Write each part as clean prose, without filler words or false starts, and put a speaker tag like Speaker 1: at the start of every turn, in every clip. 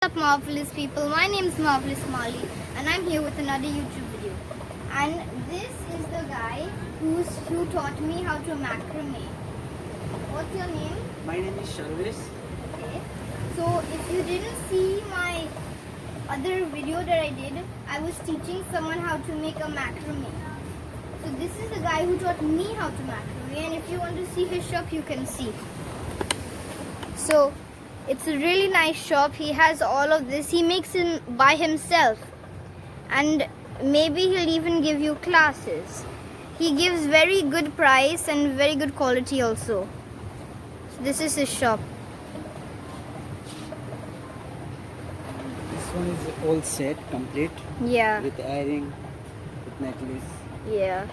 Speaker 1: What's up, marvelous people? My name is Marvelous Molly and I'm here with another YouTube video. And this is the guy who taught me how to macrame. What's your name?
Speaker 2: My name is Sharvis.
Speaker 1: Okay. So if you didn't see my other video that I did, I was teaching someone how to make a macrame. So this is the guy who taught me how to macrame, and if you want to see his shop, you can see. So it's a really nice shop. He has all of this. He makes it by himself, and maybe he'll even give you classes. He gives very good price and very good quality also. So this is his shop.
Speaker 2: This one is all set, complete,
Speaker 1: Yeah.
Speaker 2: with earring, with necklace.
Speaker 1: Yeah.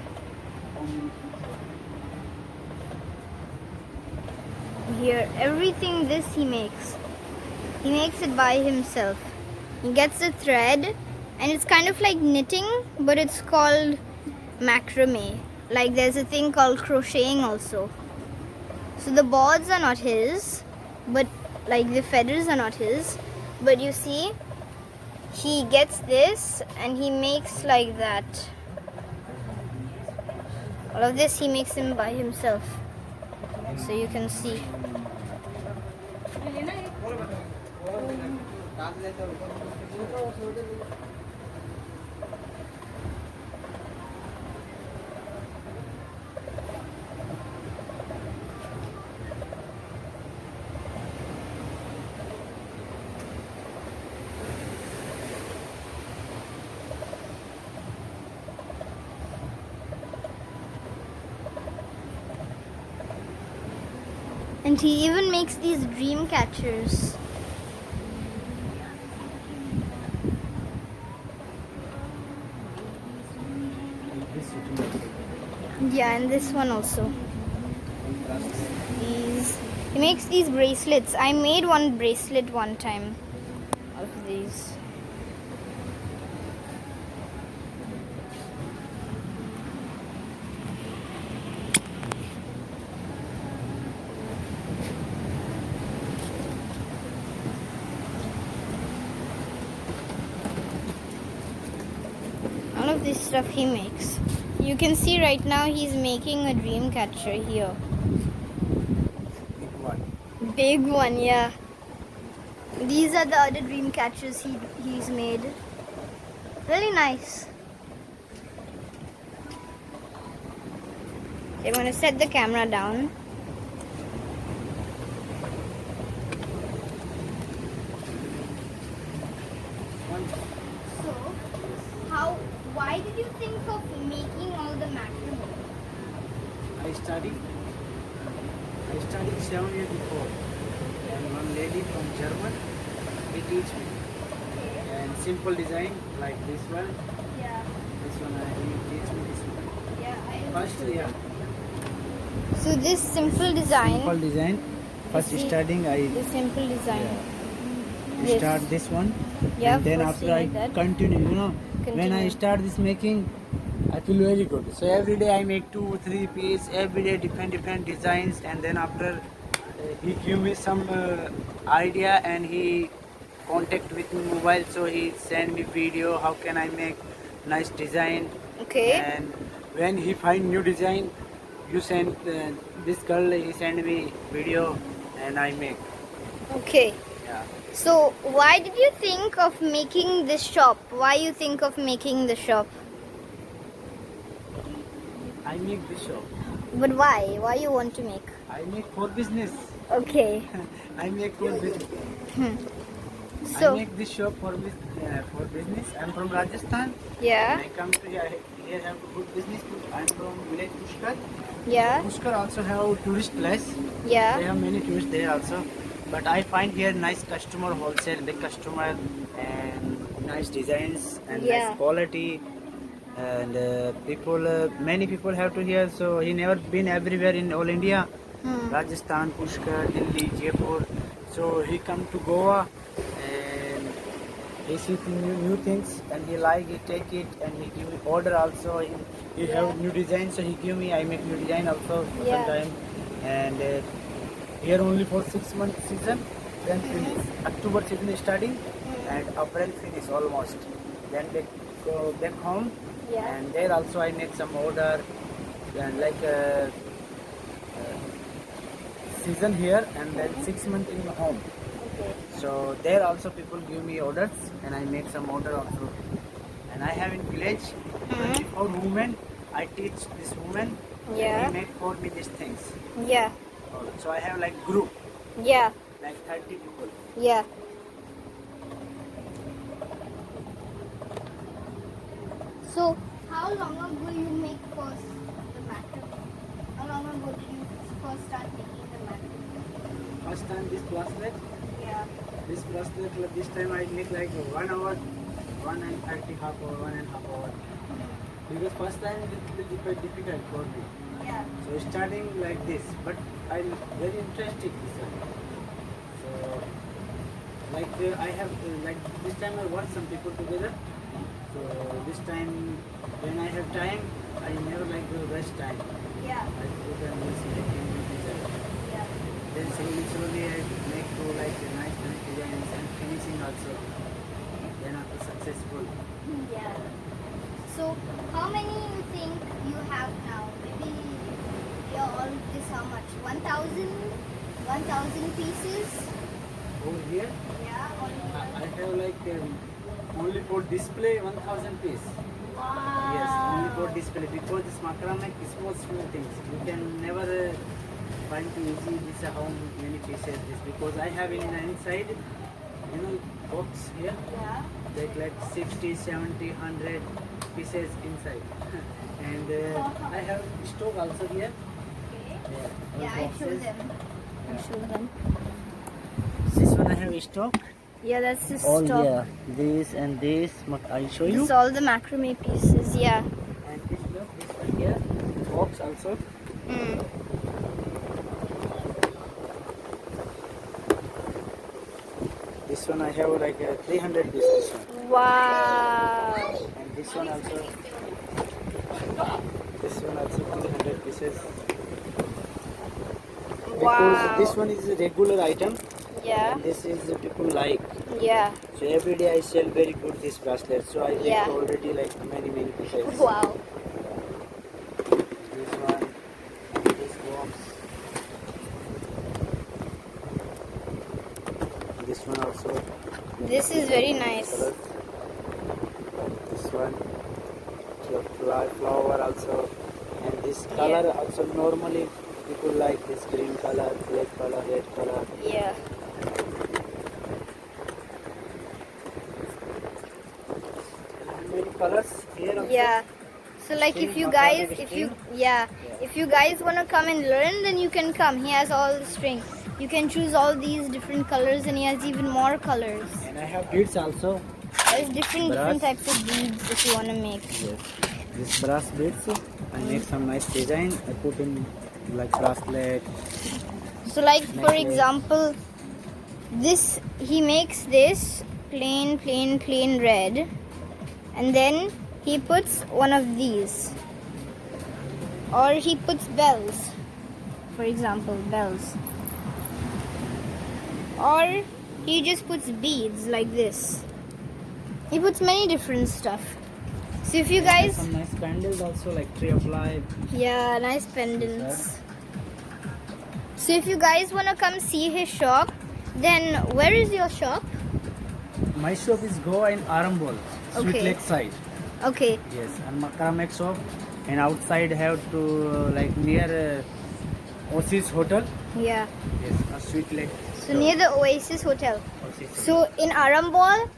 Speaker 1: Here, everything this he makes. He makes it by himself. He gets the thread, and it's kind of like knitting, but it's called macrame. Like there's a thing called crocheting also. So the boards are not his, but like the feathers are not his. But you see, he gets this and he makes like that. All of this he makes him by himself. So you can see. And he even makes these dream catchers. Yeah, and this one also. He makes these bracelets. I made one bracelet one time of these. All of this stuff he makes. You can see right now he's making a dream catcher here.
Speaker 2: Big one.
Speaker 1: Big one, yeah. These are the other dream catchers he's made. Really nice. Okay, I'm gonna set the camera down. So, why did you think of making all the macrame?
Speaker 2: I studied 7 years before, and one lady from German, he teach me. And simple design like this one,
Speaker 1: Yeah,
Speaker 2: he teach me this one.
Speaker 1: yeah.
Speaker 2: First, yeah.
Speaker 1: So this simple design.
Speaker 2: Simple design. First
Speaker 1: see,
Speaker 2: starting,
Speaker 1: The simple design. Yes.
Speaker 2: start this one,
Speaker 1: Yeah,
Speaker 2: and then
Speaker 1: first
Speaker 2: after
Speaker 1: thing
Speaker 2: I
Speaker 1: like that.
Speaker 2: continue. When I
Speaker 1: Continue.
Speaker 2: start this making, I feel very good. So every day I make 2-3 pieces. Every day different designs, and then after he give me some idea, and he contact with me mobile. So he send me video. How can I make nice design?
Speaker 1: Okay.
Speaker 2: And when he find new design, you send this girl. He send me video, and I make.
Speaker 1: Okay.
Speaker 2: Yeah.
Speaker 1: So why did you think of making this shop? Why you think of making the shop?
Speaker 2: I make this shop.
Speaker 1: But why? Why you want to make?
Speaker 2: I make for business.
Speaker 1: Okay.
Speaker 2: I make for business. I
Speaker 1: So
Speaker 2: make this shop for business. I'm from Rajasthan.
Speaker 1: yeah,
Speaker 2: I come to here have good business. I'm from village Pushkar.
Speaker 1: yeah,
Speaker 2: Pushkar also have tourist place. They
Speaker 1: yeah,
Speaker 2: have many tourists there also. But I find here nice customer, wholesale, big customer, and nice designs and
Speaker 1: Yeah.
Speaker 2: nice quality. And many people have to here. So he never been everywhere in all India. Rajasthan, Pushkar, Delhi, Jaipur. So he come to Goa and he see new things, and he like it, take it, and he give me order also. He have new design, so he give me. I make new design also
Speaker 1: Yeah.
Speaker 2: sometime, and here only for 6 months season. Then in October season is starting. and April finish almost. Then they go back home,
Speaker 1: Yeah.
Speaker 2: and there also I make some order. Then like season here, and then 6 months in home.
Speaker 1: Okay.
Speaker 2: So there also people give me orders, and I make some order also. And I have in village 24 women. I teach this woman.
Speaker 1: Yeah.
Speaker 2: They make for me these things.
Speaker 1: Yeah.
Speaker 2: So I have like group,
Speaker 1: Yeah.
Speaker 2: like 30 people.
Speaker 1: Yeah. So, how long ago you make first the macrame? How long ago did you first start making the macrame?
Speaker 2: First time this bracelet,
Speaker 1: Yeah.
Speaker 2: like, this time I make like 1 hour, 1.5 hour, 1.5 hour. Because first time it will be difficult for me.
Speaker 1: Yeah.
Speaker 2: So starting like this, but I'm very interested this one. So like I have like this time I watch some people together. So this time when I have time, I never like to waste time.
Speaker 1: Yeah.
Speaker 2: I put on this making design.
Speaker 1: Yeah.
Speaker 2: Then slowly I make to like nice designs and finishing also. Then after successful.
Speaker 1: Yeah. So, how many you think you have now? Maybe you're all this how much? 1,000? 1,000 pieces?
Speaker 2: Over here,
Speaker 1: Yeah. All
Speaker 2: I have like only for display 1,000 piece.
Speaker 1: Wow.
Speaker 2: Yes, only for display because this macrame is small things. You can never find too easy this how many pieces this because I have in the inside, box here,
Speaker 1: Yeah.
Speaker 2: like 60, 70, 100 pieces inside. And I have stock also here.
Speaker 1: Okay.
Speaker 2: all
Speaker 1: Yeah, I show
Speaker 2: boxes.
Speaker 1: them.
Speaker 2: Yeah.
Speaker 1: Show them.
Speaker 2: This one I have stock.
Speaker 1: Yeah, that's the
Speaker 2: All
Speaker 1: stock.
Speaker 2: here. This and this. I show you.
Speaker 1: This all the macrame pieces. Yeah.
Speaker 2: And this look, this one here. Box also.
Speaker 1: Mm.
Speaker 2: This one I have like 300 pieces. This one.
Speaker 1: Wow.
Speaker 2: And this one also. This one also 300 pieces. Because
Speaker 1: Wow.
Speaker 2: this one is a regular item
Speaker 1: Yeah.
Speaker 2: and this is people like.
Speaker 1: Yeah.
Speaker 2: So every day I sell very good this bracelet. So I make
Speaker 1: Yeah.
Speaker 2: already like many pieces.
Speaker 1: Wow.
Speaker 2: This one, this box. This one also.
Speaker 1: This is very nice.
Speaker 2: Colors. This one. Flower also. And this color also normally people like this green color, black color, red color.
Speaker 1: Yeah.
Speaker 2: Many colors here also.
Speaker 1: Yeah. So like if you guys, if you guys want to come and learn, then you can come. He has all the string. You can choose all these different colors, and he has even more colors.
Speaker 2: And I have beads also.
Speaker 1: There's different
Speaker 2: Brass.
Speaker 1: types of beads if you want to make.
Speaker 2: Yes. This brass beads. I make some nice design. I put in like bracelet.
Speaker 1: So like for
Speaker 2: Necklace.
Speaker 1: example, this he makes this plain red, and then he puts one of these, or he puts bells, for example, bells, or he just puts beads like this. He puts many different stuff. So if you guys,
Speaker 2: Some nice candles also like tree of life.
Speaker 1: yeah, nice pendants. So if you guys want to come see his shop, then where is your shop?
Speaker 2: My shop is Goa in Arambol, Sweet
Speaker 1: Okay.
Speaker 2: Lake side.
Speaker 1: Okay.
Speaker 2: Yes, and Macrame shop. And outside have to like near Oasis Hotel.
Speaker 1: Yeah.
Speaker 2: Yes, a Sweet Lake.
Speaker 1: So near the Oasis Hotel.
Speaker 2: Oasis.
Speaker 1: So in Arambol,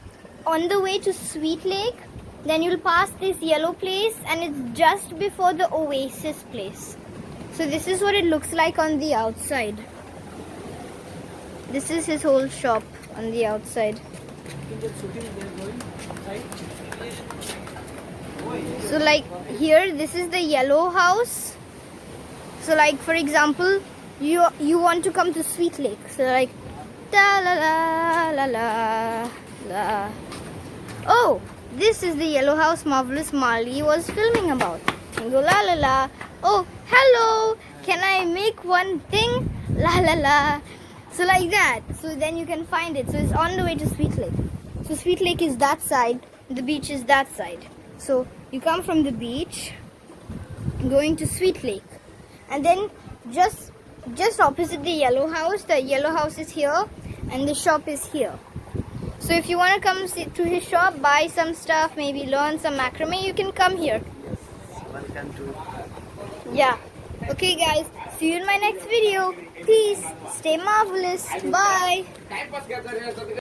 Speaker 1: on the way to Sweet Lake, then you'll pass this yellow place, and it's just before the Oasis place. So this is what it looks like on the outside. This is his whole shop on the outside. So like here, this is the yellow house. So like for example, you want to come to Sweet Lake. So like da la la la la la. Oh, this is the yellow house Marvelous Marley was filming about. And go la la la. Oh, hello. Can I make one thing? La la la. So like that. So then you can find it. So it's on the way to Sweet Lake. So Sweet Lake is that side, the beach is that side. So you come from the beach, going to Sweet Lake, and then just opposite the yellow house is here, and the shop is here. So if you want to come to his shop, buy some stuff, maybe learn some macrame, you can come here.
Speaker 2: Welcome to.
Speaker 1: Yeah. Okay guys, see you in my next video. Peace. Stay marvelous. Bye.